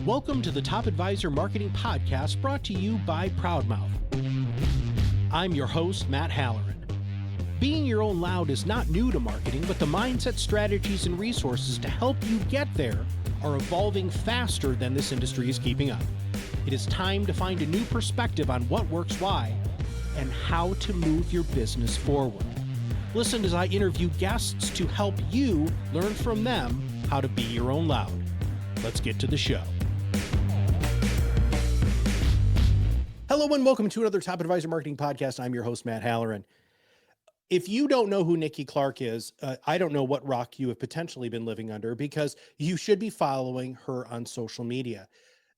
Welcome to the Top Advisor Marketing Podcast brought to you by ProudMouth. I'm your host, Matt Halloran. Being your own loud is not new to marketing, but the mindset, strategies, and resources to help you get there are evolving faster than this industry is keeping up. It is time to find a new perspective on what works why and how to move your business forward. Listen as I interview guests to help you learn from them how to be your own loud. Let's get to the show. Hello and welcome to another Top Advisor Marketing Podcast. I'm your host, Matt Halloran. If you don't know who Niki Clark is, I don't know what rock you have potentially been living under, because you should be following her on social media.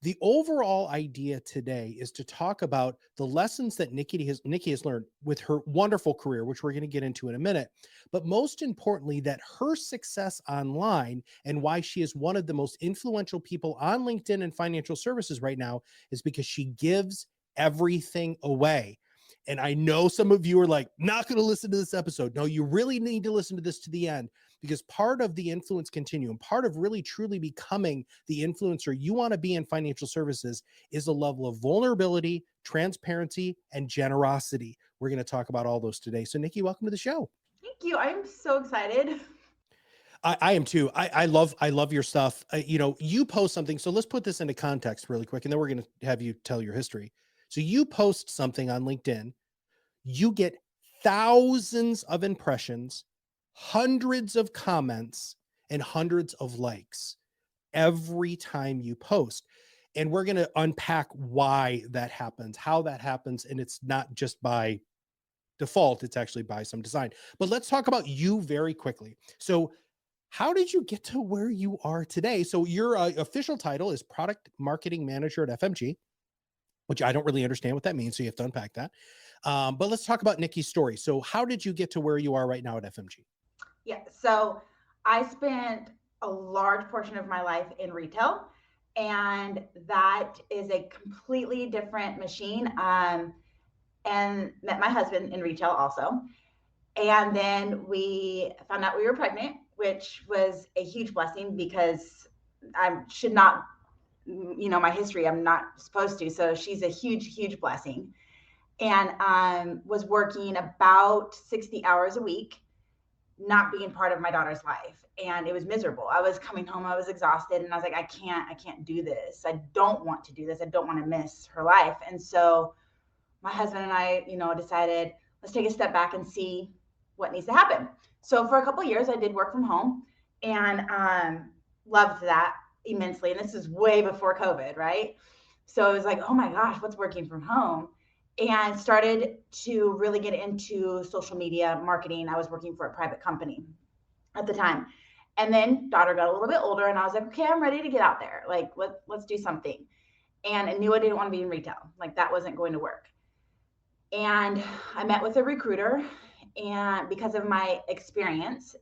The overall idea today is to talk about the lessons that Niki has learned with her wonderful career, which we're going to get into in a minute. But most importantly, that her success online and why she is one of the most influential people on LinkedIn and financial services right now is because she gives everything away. And I know some of you are like, not going to listen to this episode. No, you really need to listen to this to the end, because part of the influence continuum, part of really truly becoming the influencer you want to be in financial services, is a level of vulnerability, transparency, and generosity. We're going to talk about all those today. So Niki, welcome to the show. Thank you. I'm so excited. I am too. I love your stuff. You post something. So let's put this into context really quick, and then we're going to have you tell your history. So you post something on LinkedIn, you get thousands of impressions, hundreds of comments, and hundreds of likes every time you post. And we're going to unpack why that happens, how that happens. And it's not just by default, it's actually by some design. But let's talk about you very quickly. So how did you get to where you are today? So your official title is Product Marketing Manager at FMG, which I don't really understand what that means, so you have to unpack that. But let's talk about Niki's story. So how did you get to where you are right now at FMG? Yeah, so I spent a large portion of my life in retail, and that is a completely different machine, and met my husband in retail also. And then we found out we were pregnant, which was a huge blessing, because I should not, my history, I'm not supposed to. So she's a huge, huge blessing. And was working about 60 hours a week, not being part of my daughter's life. And it was miserable. I was coming home, I was exhausted, and I was like, I can't do this. I don't want to do this. I don't want to miss her life. And so my husband and I, decided, let's take a step back and see what needs to happen. So for a couple of years, I did work from home, and loved that immensely. And this is way before COVID, right? So it was like, oh my gosh, what's working from home? And started to really get into social media marketing. I was working for a private company at the time. And then daughter got a little bit older, and I was like, okay, I'm ready to get out there. Like, let's do something. And I knew I didn't want to be in retail. Like, that wasn't going to work. And I met with a recruiter, and because of my experience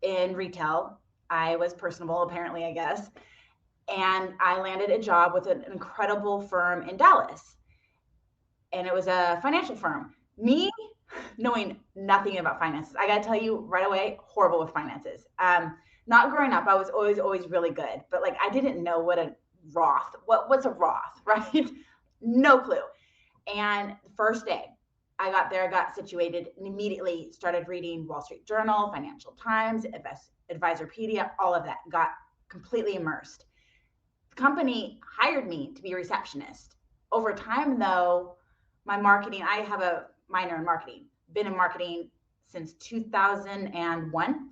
in retail, I was personable, apparently, I guess. And I landed a job with an incredible firm in Dallas. And it was a financial firm. Me, knowing nothing about finances, I got to tell you right away, horrible with finances. Not growing up, I was always really good. But like, I didn't know what's a Roth, right? No clue. And the first day I got there, I got situated, and immediately started reading Wall Street Journal, Financial Times, Advisorpedia, all of that. Got completely immersed. The company hired me to be a receptionist. Over time, though, my marketing, I have a minor in marketing, been in marketing since 2001.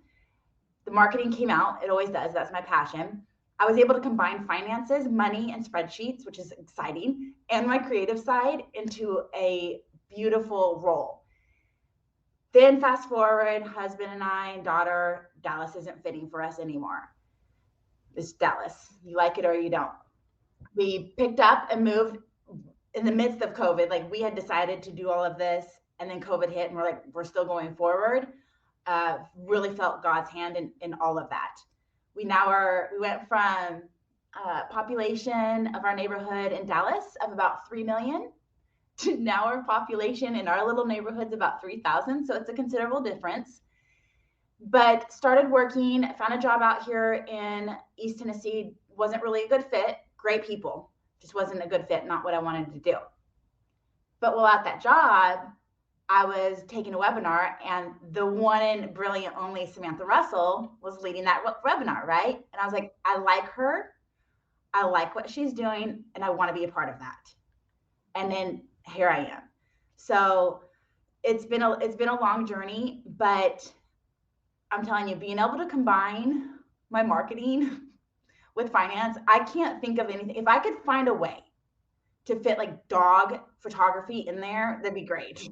The marketing came out, it always does, that's my passion. I was able to combine finances, money, and spreadsheets, which is exciting, and my creative side into a beautiful role. Then fast forward, husband and I and daughter, Dallas isn't fitting for us anymore. It's Dallas. You like it or you don't. We picked up and moved in the midst of COVID. Like, we had decided to do all of this, and then COVID hit, and we're like, we're still going forward. Really felt God's hand in all of that. We went from population of our neighborhood in Dallas of about 3 million to now our population in our little neighborhood's about 3,000. So it's a considerable difference. But started working, found a job out here in East Tennessee wasn't really a good fit. Great people, just wasn't a good fit, not what I wanted to do. But while at that job, I was taking a webinar, and the one and brilliant only Samantha Russell was leading that webinar, right? And I was like, I like her, I like what she's doing, and I want to be a part of that. And then here I am. So it's been a long journey, but I'm telling you, being able to combine my marketing with finance, I can't think of anything. If I could find a way to fit like dog photography in there, that'd be great.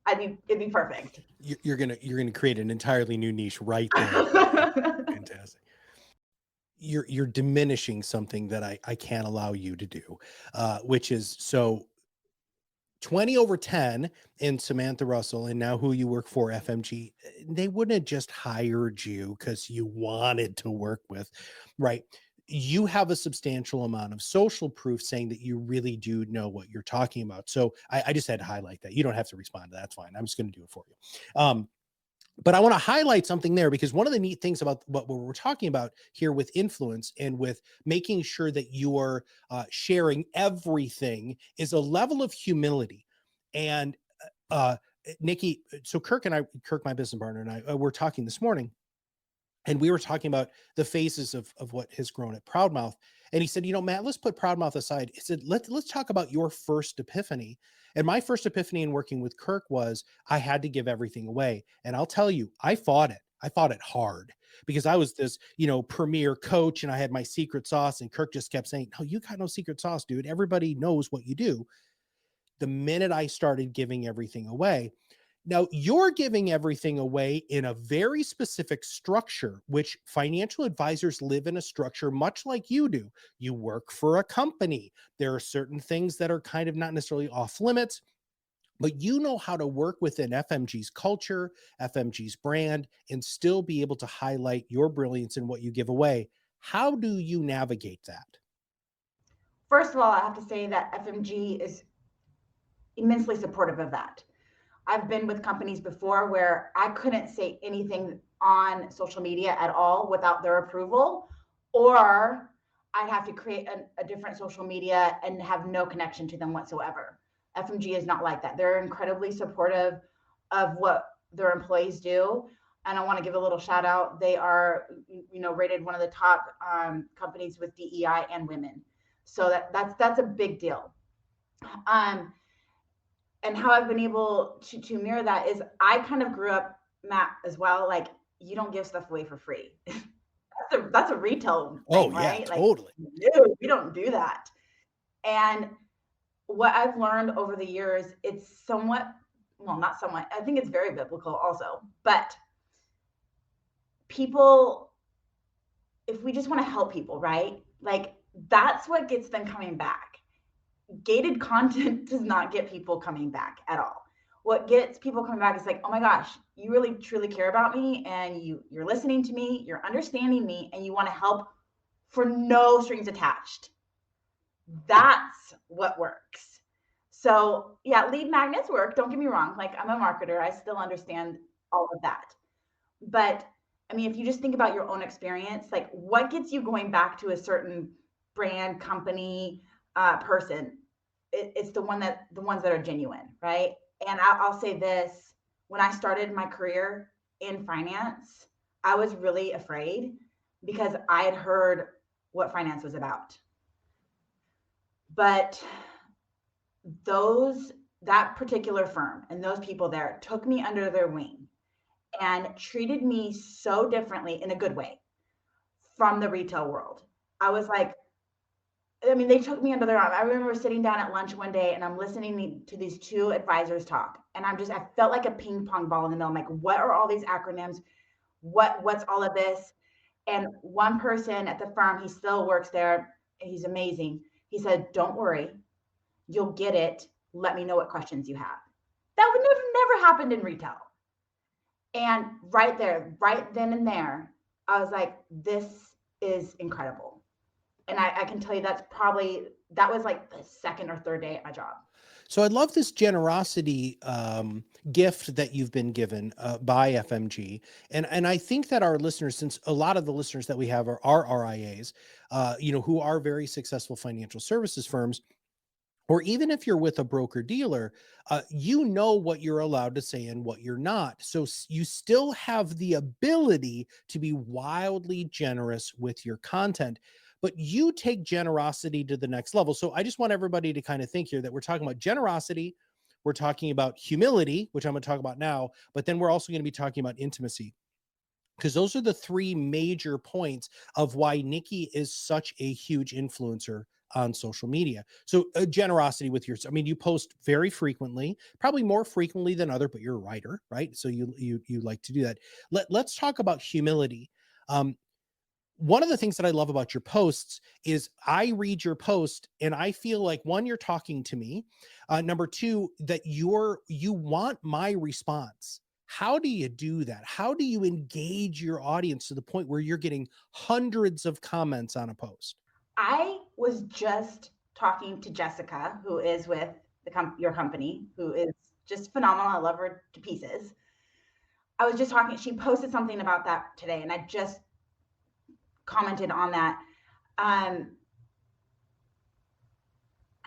It'd be perfect. You're gonna create an entirely new niche right there. Fantastic. You're diminishing something that I can't allow you to do, which is so 20 over 10 in Samantha Russell, and now who you work for, FMG, they wouldn't have just hired you because you wanted to work with, right? You have a substantial amount of social proof saying that you really do know what you're talking about. So I just had to highlight that. You don't have to respond to that. That's fine. I'm just going to do it for you. But I want to highlight something there, because one of the neat things about what we're talking about here with influence and with making sure that you are sharing everything is a level of humility. And Niki, so Kirk, my business partner, and I were talking this morning, and we were talking about the phases of what has grown at ProudMouth. And he said, Matt, let's put ProudMouth aside. He said, let's talk about your first epiphany. And my first epiphany in working with Kirk was I had to give everything away. And I'll tell you, I fought it. I fought it hard, because I was this, premier coach, and I had my secret sauce. And Kirk just kept saying, no, you got no secret sauce, dude. Everybody knows what you do. The minute I started giving everything away, now you're giving everything away in a very specific structure, which financial advisors live in a structure much like you do. You work for a company. There are certain things that are kind of not necessarily off limits, but you know how to work within FMG's culture, FMG's brand, and still be able to highlight your brilliance in what you give away. How do you navigate that? First of all, I have to say that FMG is immensely supportive of that. I've been with companies before where I couldn't say anything on social media at all without their approval, or I'd have to create a different social media and have no connection to them whatsoever. FMG is not like that. They're incredibly supportive of what their employees do. And I want to give a little shout out. They are, rated one of the top companies with DEI and women. So that's a big deal. And how I've been able to mirror that is I kind of grew up, Matt, as well. Like, you don't give stuff away for free. that's a retail thing, right? Yeah, totally. Like, no, we don't do that. And what I've learned over the years, it's somewhat, well, not somewhat, I think it's very biblical also, but people, if we just want to help people, right? Like, that's what gets them coming back. Gated content does not get people coming back at all. What gets people coming back is like, oh my gosh, you really truly care about me, and you're listening to me, you're understanding me, and you want to help for no strings attached. That's what works. So yeah, lead magnets work. Don't get me wrong. Like, I'm a marketer. I still understand all of that. But I mean, if you just think about your own experience, like, what gets you going back to a certain brand, company, person? It's the ones that are genuine, right? And I'll say this: when I started my career in finance, I was really afraid because I had heard what finance was about. But that particular firm and those people there took me under their wing and treated me so differently, in a good way, from the retail world. I was like, I mean, they took me under their arm. I remember sitting down at lunch one day and I'm listening to these two advisors talk. And I felt like a ping pong ball in the middle. I'm like, what are all these acronyms? What's all of this? And one person at the firm, he still works there. He's amazing. He said, don't worry, you'll get it. Let me know what questions you have. That would never happened in retail. And right there, right then and there, I was like, this is incredible. And I can tell you that was like the second or third day at my job. So I love this generosity gift that you've been given by FMG, and I think that our listeners, since a lot of the listeners that we have are RIAs, who are very successful financial services firms, or even if you're with a broker dealer, you know what you're allowed to say and what you're not. So you still have the ability to be wildly generous with your content, but you take generosity to the next level. So I just want everybody to kind of think here that we're talking about generosity, we're talking about humility, which I'm going to talk about now, but then we're also going to be talking about intimacy, because those are the three major points of why Niki is such a huge influencer on social media. So generosity with your, I mean, you post very frequently, probably more frequently than other, but you're a writer, right? So you like to do that. Let's talk about humility. One of the things that I love about your posts is I read your post and I feel like, one, you're talking to me. Number two, that you want my response. How do you do that? How do you engage your audience to the point where you're getting hundreds of comments on a post? I was just talking to Jessica, who is with your company, who is just phenomenal. I love her to pieces. I was just talking, she posted something about that today, and I just commented on that.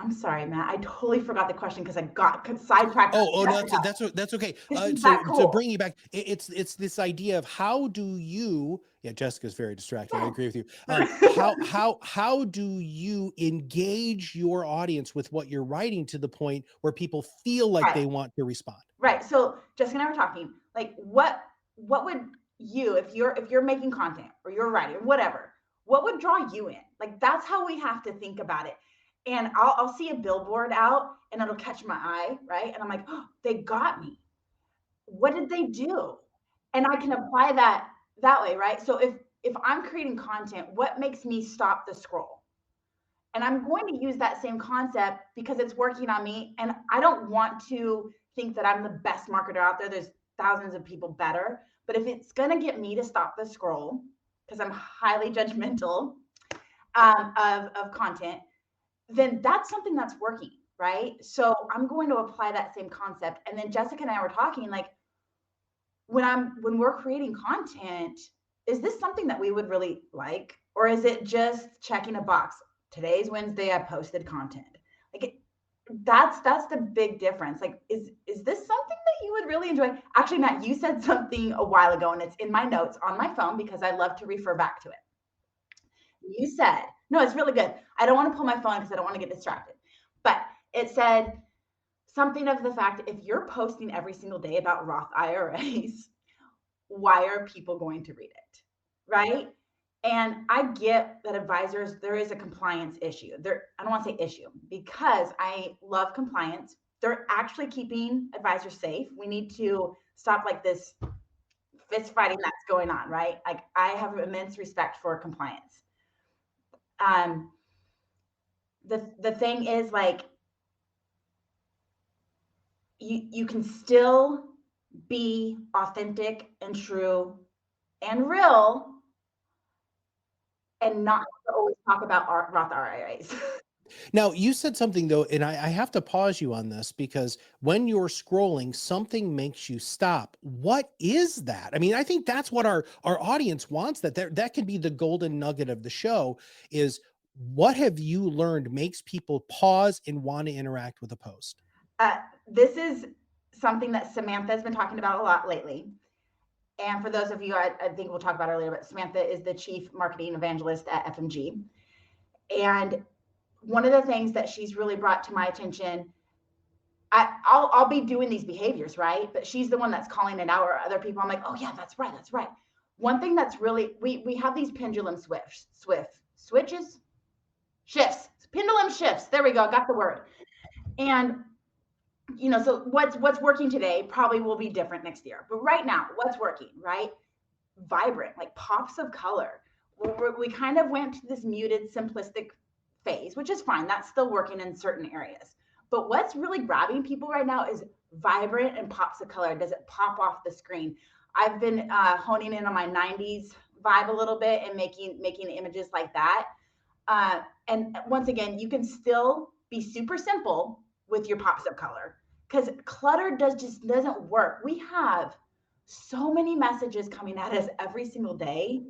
I'm sorry, Matt. I totally forgot the question because I got sidetracked. Oh, no, that's okay. That So cool. bringing you back, it's this idea of how do you? Yeah, Jessica's very distracting. I agree with you. How do you engage your audience with what you're writing to the point where people feel like they want to respond? Right. So Jessica and I were talking. Like, what would you, if you're making content or you're writing or whatever, what would draw you in? Like, that's how we have to think about it. And I'll see a billboard out and it'll catch my eye, right? And I'm like, oh, they got me. What did they do? And I can apply that way, right? So if I'm creating content, what makes me stop the scroll? And I'm going to use that same concept because it's working on me. And I don't want to think that I'm the best marketer out there. There's thousands of people better. But if it's going to get me to stop the scroll, because I'm highly judgmental of content, then that's something that's working, right? So I'm going to apply that same concept. And then Jessica and I were talking, like, when we're creating content, is this something that we would really like, or is it just checking a box? Today's Wednesday, I posted content. Like, that's the big difference. Like, is this something that you would really enjoy? Actually, Matt, you said something a while ago, and it's in my notes on my phone because I love to refer back to it. You said, no, it's really good. I don't want to pull my phone because I don't want to get distracted. But it said something of the fact, if you're posting every single day about Roth IRAs, why are people going to read it? Right? And I get that advisors, there is a compliance issue. I don't want to say issue because I love compliance. They're actually keeping advisors safe. We need to stop like this fist fighting that's going on, right? Like, I have immense respect for compliance. The thing is, like, you can still be authentic and true and real and not always talk about Roth IRAs. Now, you said something though, and I have to pause you on this because when you're scrolling, something makes you stop. What is that? I mean, I think that's what our audience wants. That could be the golden nugget of the show is, what have you learned makes people pause and want to interact with a post? This is something that Samantha has been talking about a lot lately. And for those of you, I think we'll talk about earlier, but Samantha is the chief marketing evangelist at FMG. And one of the things that she's really brought to my attention, I'll be doing these behaviors, right? But she's the one that's calling it out, or other people, I'm like, oh yeah, that's right, that's right. One thing that's really, we have these pendulum shifts, pendulum shifts. There we go, got the word. And so what's working today probably will be different next year. But right now, what's working, right? Vibrant, like pops of color. We kind of went to this muted, simplistic phase, which is fine. That's still working in certain areas. But what's really grabbing people right now is vibrant and pops of color. Does it pop off the screen? I've been honing in on my 90s vibe a little bit and making images like that. And once again, you can still be super simple with your pops of color because clutter just doesn't work. We have so many messages coming at us every single day.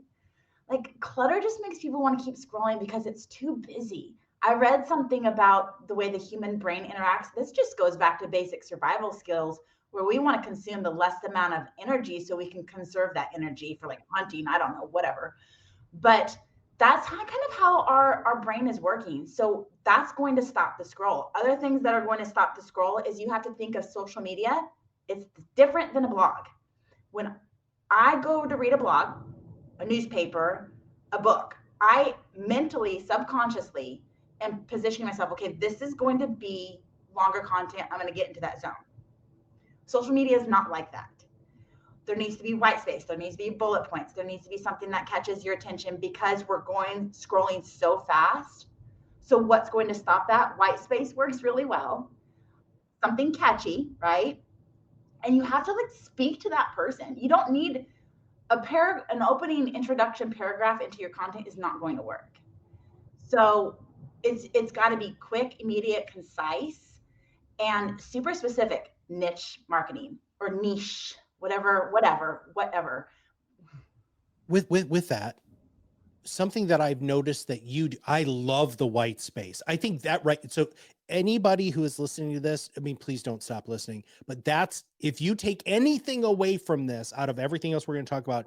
Like clutter just makes people want to keep scrolling because it's too busy. I read something about the way the human brain interacts. This just goes back to basic survival skills where we want to consume the less amount of energy so we can conserve that energy for like hunting, I don't know, whatever. But that's kind of how our brain is working. So that's going to stop the scroll. Other things that are going to stop the scroll is you have to think of social media. It's different than a blog. When I go to read a blog, a newspaper, a book, I mentally, subconsciously am positioning myself, okay, this is going to be longer content. I'm going to get into that zone. Social media is not like that. There needs to be white space. There needs to be bullet points. There needs to be something that catches your attention because we're going scrolling so fast. So what's going to stop that? White space works really well. Something catchy, right? And you have to like speak to that person. You don't need an opening introduction paragraph into your content is not going to work. So it's got to be quick, immediate, concise, and super specific. Niche marketing or niche, whatever. With that, something that I've noticed that you do, I love the white space. I think that, right. So anybody who is listening to this, I mean, please don't stop listening, but that's, if you take anything away from this, out of everything else we're going to talk about,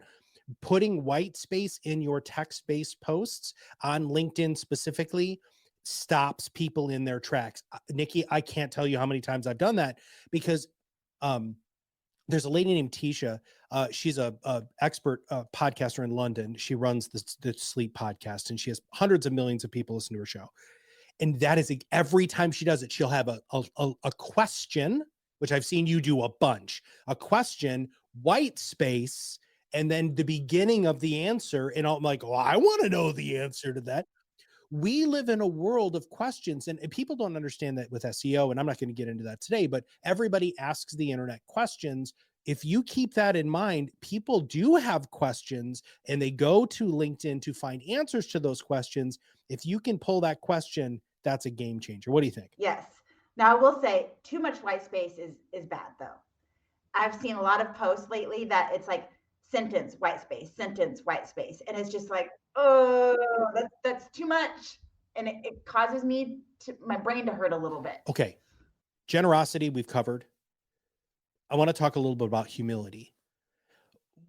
putting white space in your text-based posts on LinkedIn specifically stops people in their tracks. Niki, I can't tell you how many times I've done that because, there's a lady named Tisha. She's a expert podcaster in London. She runs the sleep podcast, and she has hundreds of millions of people listen to her show. And that is every time she does it, she'll have a question, which I've seen you do a bunch. A question, white space, and then the beginning of the answer. And I'm like, well, I want to know the answer to that. We live in a world of questions, and people don't understand that with SEO, and I'm not going to get into that today, but everybody asks the internet questions. If you keep that in mind, people do have questions and they go to LinkedIn to find answers to those questions. If you can pull that question, that's a game changer. What do you think? Yes. Now I will say too much white space is bad though. I've seen a lot of posts lately that it's like sentence white space, and it's just like, oh, that's too much, and it causes my brain to hurt a little bit. Okay, generosity we've covered. I want to talk a little bit about humility.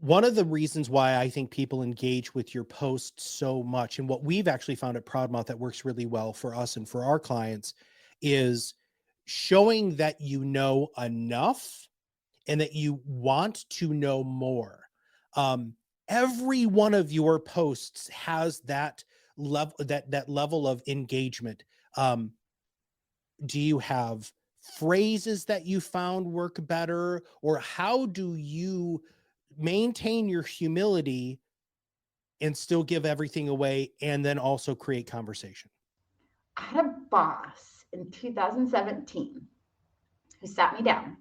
One of the reasons why I think people engage with your posts so much, and what we've actually found at ProudMouth that works really well for us and for our clients, is showing that you know enough and that you want to know more. Every one of your posts has that level, that level of engagement. Do you have phrases that you found work better, or how do you maintain your humility and still give everything away and then also create conversation? I had a boss in 2017 who sat me down.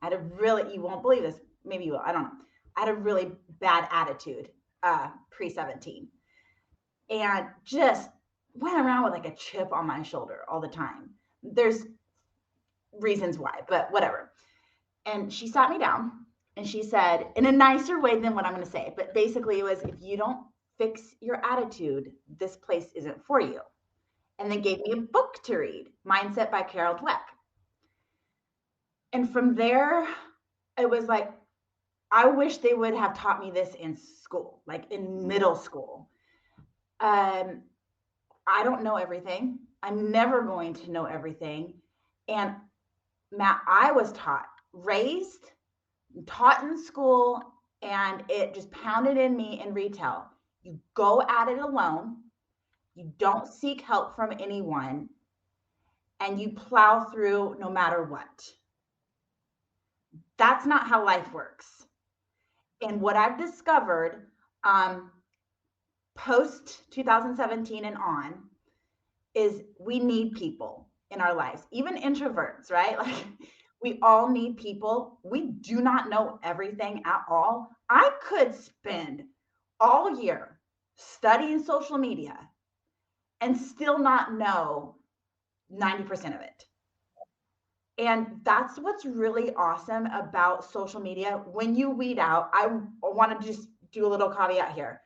I had a really, you won't believe this, maybe you will, I don't know. I had a really bad attitude pre-17 and just went around with like a chip on my shoulder all the time. There's reasons why, but whatever. And she sat me down and she said, in a nicer way than what I'm going to say, but basically it was, if you don't fix your attitude, this place isn't for you. And they gave me a book to read, Mindset by Carol Dweck. And from there, it was like, I wish they would have taught me this in school, like in middle school. I don't know everything. I'm never going to know everything. And Matt, I was taught in school, and it just pounded in me in retail. You go at it alone. You don't seek help from anyone, and you plow through no matter what. That's not how life works. And what I've discovered post 2017 and on is we need people in our lives, even introverts, right? Like we all need people. We do not know everything at all. I could spend all year studying social media and still not know 90% of it. And that's what's really awesome about social media. When you weed out, I want to just do a little caveat here.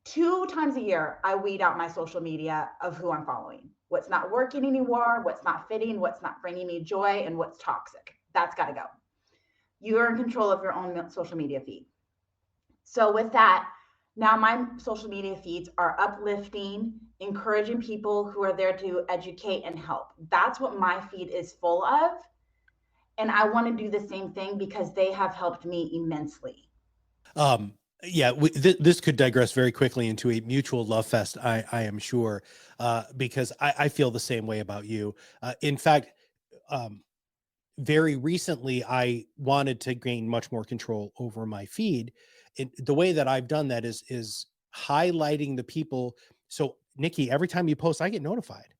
2 times a year, I weed out my social media of who I'm following, what's not working anymore, what's not fitting, what's not bringing me joy, and what's toxic. That's got to go. You're in control of your own social media feed. So, with that, now my social media feeds are uplifting, encouraging people who are there to educate and help. That's what my feed is full of. And I want to do the same thing because they have helped me immensely. Yeah, this could digress very quickly into a mutual love fest, I am sure, because I feel the same way about you. In fact, um, very recently, I wanted to gain much more control over my feed. And the way that I've done that is highlighting the people. So, Niki, every time you post, I get notified.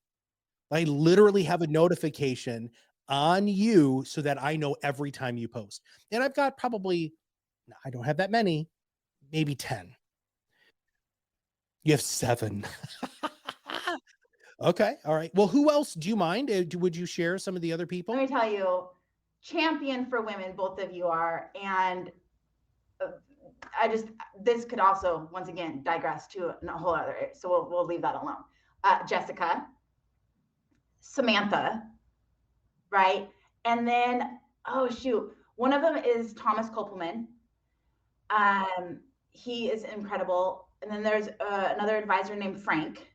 I literally have a notification on you so that I know every time you post. And I've got probably, I don't have that many, maybe 10. You have 7. Okay. All right. Well, who else do you mind? Would you share some of the other Let people? me tell you, champion for women, both of you are. And I just, this could also, once again, digress to a whole other, so we'll leave that alone. Jessica, Samantha, right? And then, oh shoot, one of them is Thomas Kopelman. He is incredible. And then there's another advisor named Frank.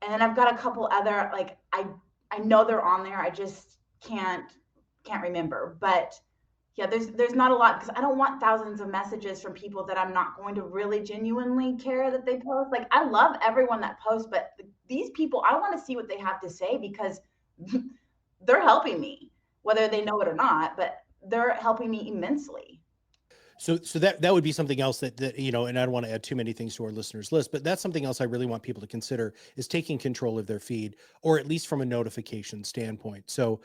And then I've got a couple other, like, I know they're on there. I just can't remember. But yeah, there's not a lot because I don't want thousands of messages from people that I'm not going to really genuinely care that they post. Like, I love everyone that posts, but these people, I want to see what they have to say because they're helping me, whether they know it or not, but they're helping me immensely. So that would be something else that you know, and I don't want to add too many things to our listeners list, but that's something else I really want people to consider is taking control of their feed, or at least from a notification standpoint. So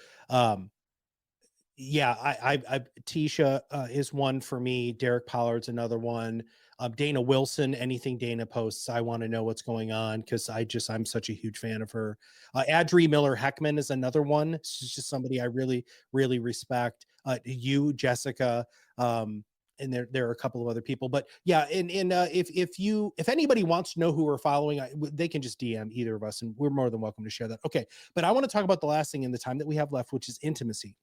yeah, Tisha is one for me. Derek Pollard's another one. Dana Wilson, anything Dana posts, I want to know what's going on because I'm such a huge fan of her. Adri Miller Heckman is another one. She's just somebody I really, really respect. You, Jessica, and there are a couple of other people, but yeah, and if anybody wants to know who we're following, they can just DM either of us, and we're more than welcome to share that. Okay, but I want to talk about the last thing in the time that we have left, which is intimacy.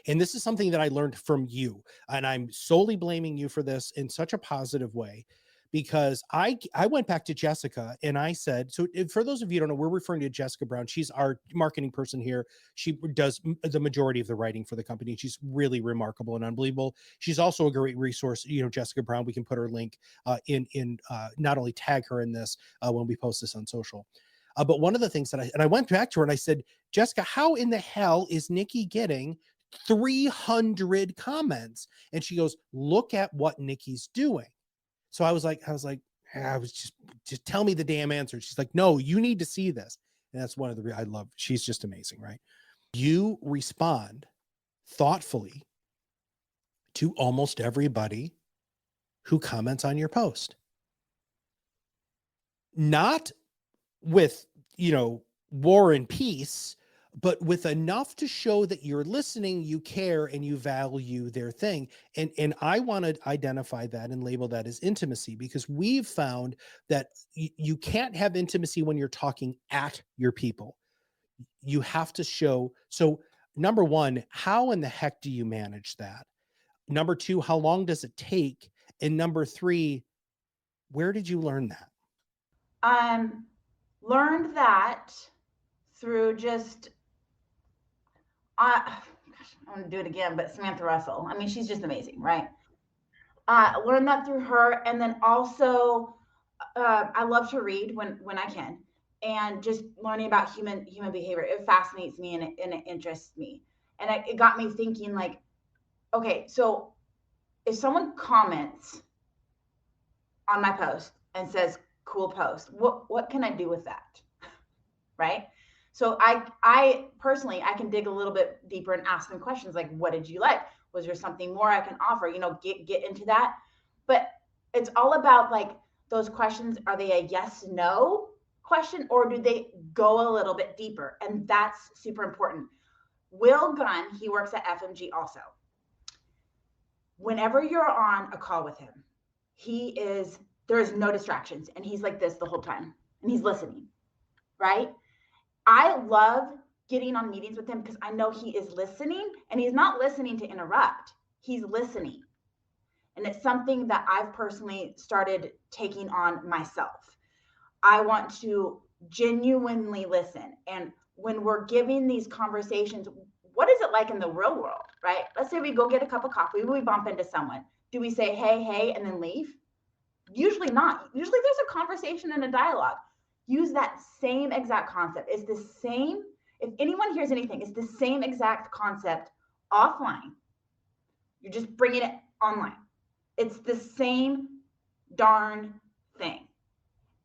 And this is something that I learned from you. And I'm solely blaming you for this in such a positive way because I went back to Jessica and I said, so for those of you who don't know, we're referring to Jessica Brown. She's our marketing person here. She does the majority of the writing for the company. She's really remarkable and unbelievable. She's also a great resource. You know, Jessica Brown, we can put her link in not only tag her in this when we post this on social. But one of the things that I went back to her and I said, Jessica, how in the hell is Niki getting 300 comments? And she goes, look at what Niki's doing. So I was like, I was just tell me the damn answer. She's like, no, you need to see this. And that's one of the, I love, she's just amazing, right? You respond thoughtfully to almost everybody who comments on your post. Not with, you know, war and peace, but with enough to show that you're listening, you care, and you value their thing. And I want to identify that and label that as intimacy because we've found that you can't have intimacy when you're talking at your people. You have to show. So number one, how in the heck do you manage that? Number two, how long does it take? And number three, where did you learn that? Learned that through just I I'm gonna do it again, but Samantha Russell. I mean, she's just amazing, right? Learned that through her, and then also I love to read when I can, and just learning about human behavior. It fascinates me and it interests me, and it got me thinking like, okay, so if someone comments on my post and says cool post, what can I do with that? Right? So I personally I can dig a little bit deeper and ask them questions like, what did you like? Was there something more I can offer? You know, get into that. But it's all about like those questions, are they a yes, no question, or do they go a little bit deeper? And that's super important. Will Gunn, he works at FMG also. Whenever you're on a call with him, there is no distractions. And he's like this the whole time. And he's listening, right? I love getting on meetings with him because I know he is listening, and he's not listening to interrupt. He's listening. And it's something that I've personally started taking on myself. I want to genuinely listen. And when we're giving these conversations, what is it like in the real world, right? Let's say we go get a cup of coffee, we bump into someone. Do we say, hey, and then leave? Usually not. Usually there's a conversation and a dialogue. Use that same exact concept. It's the same. If anyone hears anything, it's the same exact concept offline. You're just bringing it online. It's the same darn thing.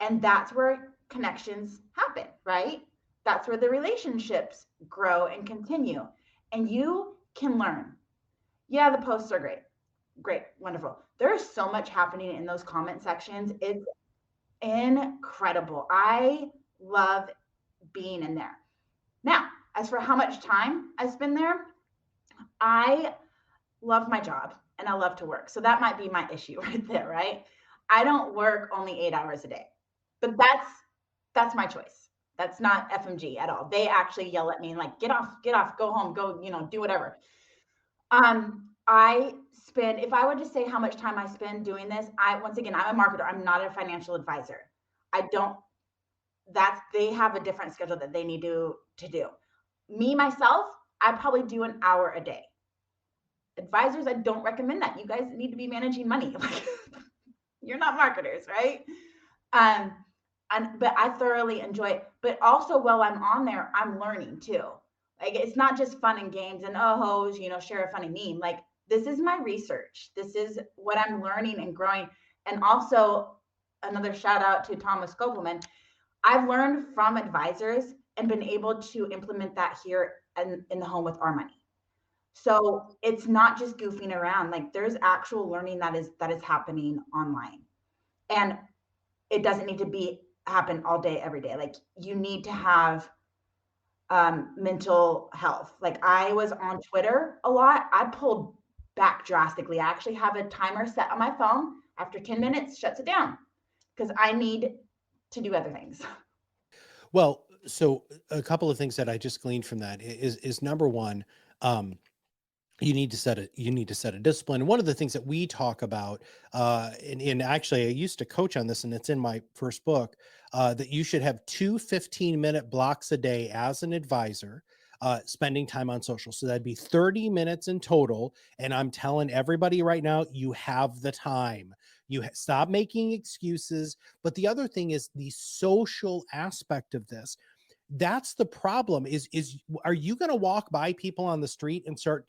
And that's where connections happen, right? That's where the relationships grow and continue. And you can learn. Yeah, the posts are great. Great, wonderful. There's so much happening in those comment sections. It's incredible. I love being in there. Now, as for how much time I spend there, I love my job and I love to work. So that might be my issue right there, right? I don't work only 8 hours a day, but that's my choice. That's not FMG at all. They actually yell at me like, get off, go home, go, do whatever. I spend, if I were to say how much time I spend doing this, once again, I'm a marketer. I'm not a financial advisor. I don't, they have a different schedule that they need to do. Me, myself, I probably do an hour a day. Advisors, I don't recommend that. You guys need to be managing money. You're not marketers, right? But I thoroughly enjoy it. But also while I'm on there, I'm learning too. Like, it's not just fun and games and share a funny meme. Like, this is my research. This is what I'm learning and growing. And also, another shout out to Thomas Kopelman. I've learned from advisors and been able to implement that here in the home with our money. So it's not just goofing around. Like, there's actual learning that is happening online. And it doesn't need to happen all day, every day. Like, you need to have mental health. Like, I was on Twitter a lot. I pulled back drastically. I actually have a timer set on my phone. After 10 minutes, shuts it down because I need to do other things. Well, so a couple of things that I just gleaned from that is number one, you need to set a discipline. And one of the things that we talk about, and actually I used to coach on this, and it's in my first book, that you should have 2 15-minute blocks a day as an advisor, spending time on social. So that'd be 30 minutes in total. And I'm telling everybody right now, you have the time. Stop making excuses. But the other thing is the social aspect of this. That's the problem is are you going to walk by people on the street and start,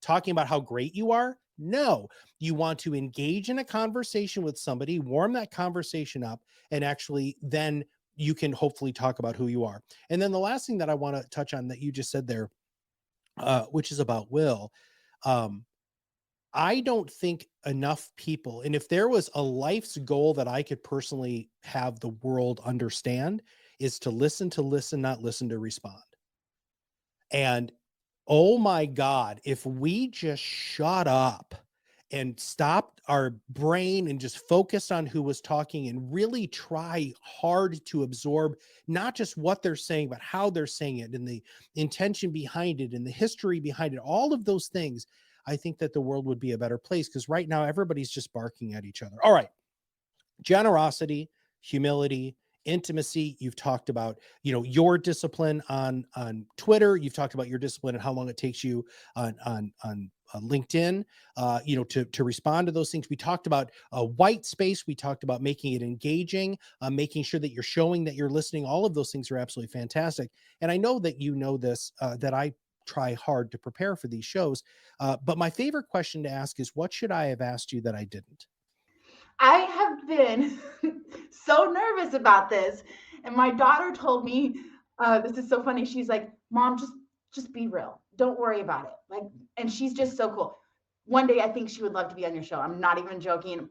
talking about how great you are? No, you want to engage in a conversation with somebody, warm that conversation up, and actually then you can hopefully talk about who you are. And then the last thing that I want to touch on that you just said there, which is about Will. I don't think enough people, and if there was a life's goal that I could personally have the world understand, is to listen, not listen to respond. And oh my God, if we just shut up and stopped our brain and just focused on who was talking and really try hard to absorb not just what they're saying, but how they're saying it and the intention behind it and the history behind it, all of those things, I think that the world would be a better place, because right now everybody's just barking at each other. All right. Generosity, humility, intimacy. You've talked about, your discipline on Twitter. You've talked about your discipline and how long it takes you on LinkedIn, to respond to those things. We talked about white space. We talked about making it engaging, making sure that you're showing that you're listening. All of those things are absolutely fantastic. And I know that you know this, that I try hard to prepare for these shows. But my favorite question to ask is, what should I have asked you that I didn't? I have been so nervous about this. And my daughter told me, this is so funny. She's like, Mom, just be real. Don't worry about it. And she's just so cool. One day I think she would love to be on your show. I'm not even joking.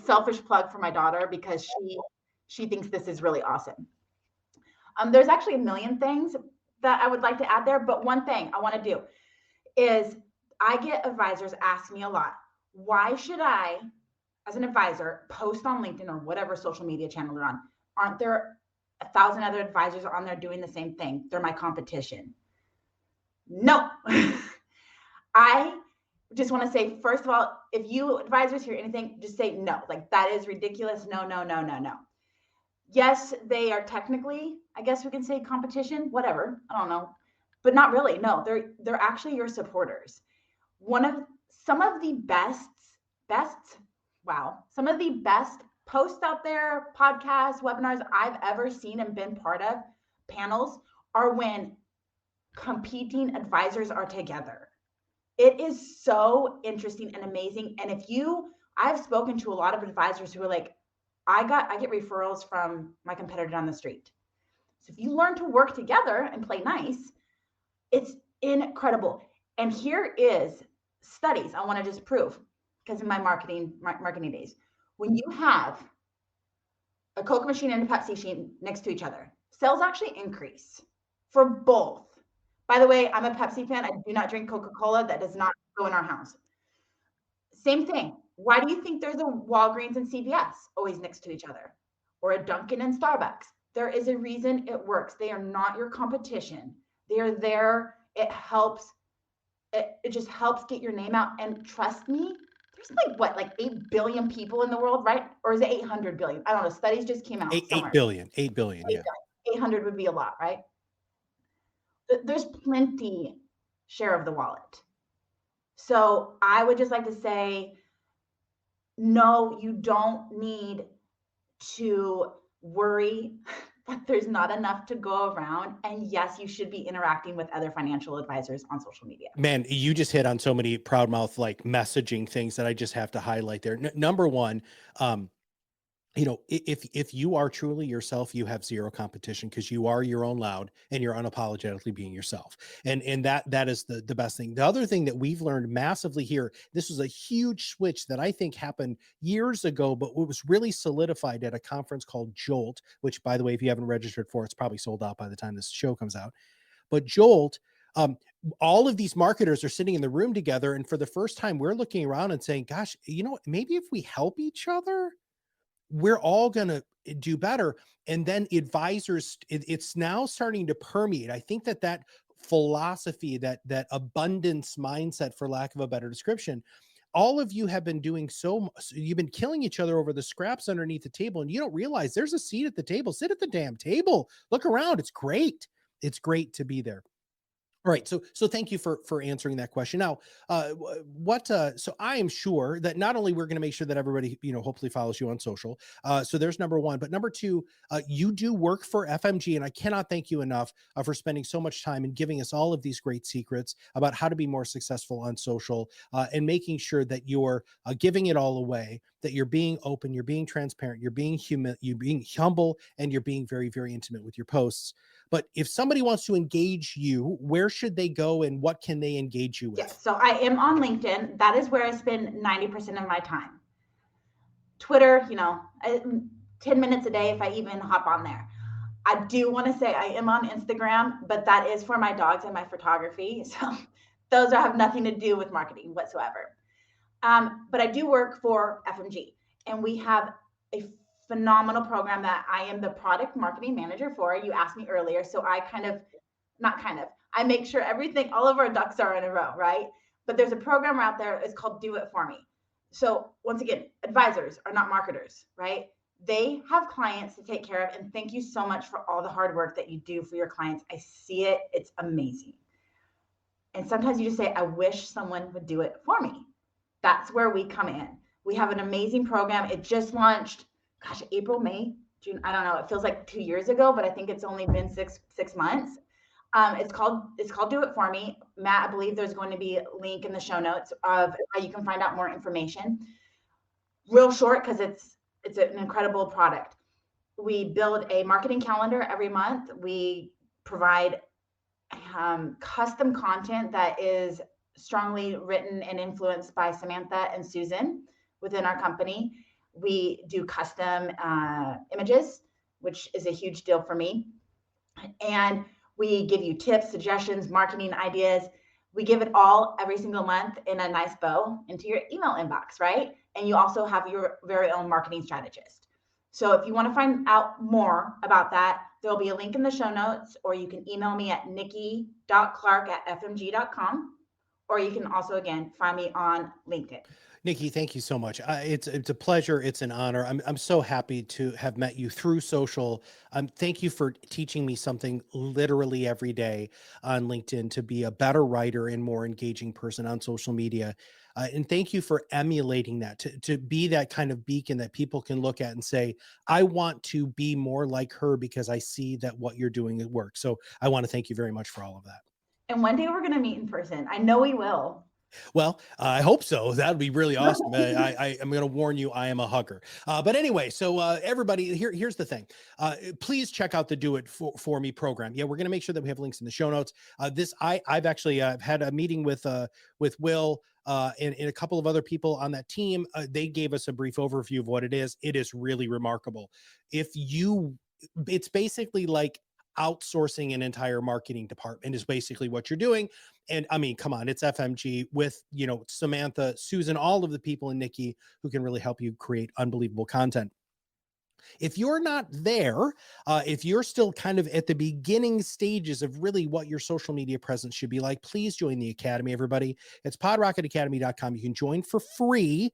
selfish plug for my daughter because she thinks this is really awesome. There's actually a million things that I would like to add there, but one thing I want to do is I get advisors ask me a lot, why should I, as an advisor, post on LinkedIn or whatever social media channel they're on? Aren't there 1,000 other advisors on there doing the same thing? They're my competition. No. I just want to say, first of all, if you advisors hear anything, just say no. Like, that is ridiculous. No, no, no, no, no. Yes, they are technically, I guess we can say, competition, whatever. I don't know. But not really. No, they're actually your supporters. Some of the some of the best posts out there, podcasts, webinars I've ever seen and been part of, panels, are when competing advisors are together. It is so interesting and amazing. And I've spoken to a lot of advisors who are like, I get referrals from my competitor down the street. So if you learn to work together and play nice, it's incredible. And here is studies I want to just prove, because in my marketing days, when you have a Coke machine and a Pepsi machine next to each other, sales actually increase for both. By the way, I'm a Pepsi fan. I do not drink Coca-Cola. That does not go in our house. Same thing. Why do you think there's a Walgreens and CVS always next to each other, or a Dunkin' and Starbucks? There is a reason it works. They are not your competition. They are there. It just helps get your name out. And trust me, there's like 8 billion people in the world, right? Or is it 800 billion? I don't know. Studies just came out. 8 billion, 8 billion. Yeah. 800 would be a lot, right? There's plenty share of the wallet. So I would just like to say, no, you don't need to worry that there's not enough to go around. And yes, you should be interacting with other financial advisors on social media. Man, you just hit on so many ProudMouth like messaging things that I just have to highlight there. Number one, if you are truly yourself, you have zero competition because you are your own loud and you're unapologetically being yourself. And that is the best thing. The other thing that we've learned massively here, this was a huge switch that I think happened years ago, but it was really solidified at a conference called Jolt, which, by the way, if you haven't registered for, it's probably sold out by the time this show comes out. But Jolt, all of these marketers are sitting in the room together. And for the first time, we're looking around and saying, gosh, maybe if we help each other, we're all going to do better. And then advisors, it's now starting to permeate. I think that philosophy, that abundance mindset, for lack of a better description, all of you have been doing so much. You've been killing each other over the scraps underneath the table, and you don't realize there's a seat at the table. Sit at the damn table. Look around. It's great. It's great to be there. All right. So thank you for answering that question. Now, so I am sure that not only we're going to make sure that everybody, hopefully follows you on social. So there's number one, but number two, you do work for FMG, and I cannot thank you enough for spending so much time and giving us all of these great secrets about how to be more successful on social, and making sure that you're giving it all away, that you're being open, you're being transparent, you're being humble, and you're being very, very intimate with your posts. But if somebody wants to engage you, where should they go and what can they engage you with? Yes, so I am on LinkedIn. That is where I spend 90% of my time. Twitter, 10 minutes a day if I even hop on there. I do want to say I am on Instagram, but that is for my dogs and my photography. So those have nothing to do with marketing whatsoever. But I do work for FMG, and we have a phenomenal program that I am the product marketing manager for. You asked me earlier, so I I make sure all of our ducks are in a row, right? But there's a program out there, it's called Do It For Me. So once again, advisors are not marketers, right? They have clients to take care of, and thank you so much for all the hard work that you do for your clients. I see it, it's amazing. And sometimes you just say, I wish someone would do it for me. That's where we come in. We have an amazing program. It just launched, April, May, June. I don't know. It feels like 2 years ago, but I think it's only been six months. It's called Do It For Me. Matt, I believe there's going to be a link in the show notes of how you can find out more information. Real short, because it's an incredible product. We build a marketing calendar every month. We provide custom content that is strongly written and influenced by Samantha and Susan within our company. We do custom images, which is a huge deal for me. And we give you tips, suggestions, marketing ideas. We give it all every single month in a nice bow into your email inbox, right? And you also have your very own marketing strategist. So if you want to find out more about that, there'll be a link in the show notes, or you can email me at nikki.clark@fmg.com, or you can also, again, find me on LinkedIn. Niki, thank you so much. It's a pleasure. It's an honor. I'm so happy to have met you through social. Thank you for teaching me something literally every day on LinkedIn to be a better writer and more engaging person on social media. And thank you for emulating that, to be that kind of beacon that people can look at and say, I want to be more like her because I see that what you're doing works. So I want to thank you very much for all of that. And one day we're going to meet in person. I know we will. Well, I hope so. That would be really awesome. I am going to warn you, I am a hugger. But anyway, so everybody, here's the thing. Please check out the Do It For Me program. Yeah, we're going to make sure that we have links in the show notes. I've actually had a meeting with Will and a couple of other people on that team. They gave us a brief overview of what it is. It is really remarkable. It's basically like outsourcing an entire marketing department is basically what you're doing. And I mean, come on, it's FMG with, Samantha, Susan, all of the people, and Niki who can really help you create unbelievable content. If you're not there, if you're still kind of at the beginning stages of really what your social media presence should be like, please join the Academy, everybody. It's podrocketacademy.com. You can join for free.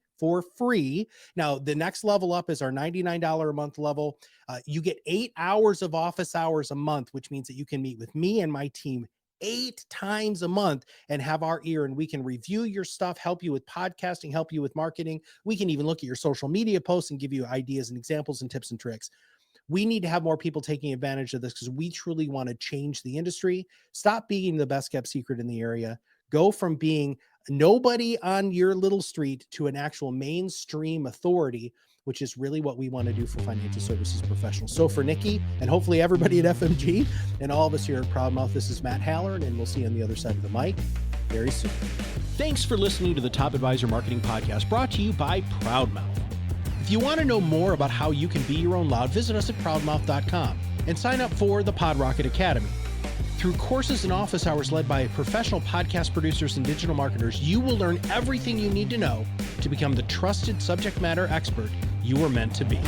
Now, the next level up is our $99 a month level. You get 8 hours of office hours a month, which means that you can meet with me and my team 8 times a month and have our ear, and we can review your stuff, help you with podcasting, help you with marketing. We can even look at your social media posts and give you ideas and examples and tips and tricks. We need to have more people taking advantage of this because we truly want to change the industry. Stop being the best kept secret in the area. Go from being nobody on your little street to an actual mainstream authority, which is really what we want to do for financial services professionals. So for Niki and hopefully everybody at FMG and all of us here at ProudMouth, this is Matt Halloran, and we'll see you on the other side of the mic very soon. Thanks for listening to the Top Advisor Marketing Podcast, brought to you by ProudMouth. If you want to know more about how you can be your own loud, visit us at proudmouth.com and sign up for the PodRocket Academy. Through courses and office hours led by professional podcast producers and digital marketers, you will learn everything you need to know to become the trusted subject matter expert you were meant to be.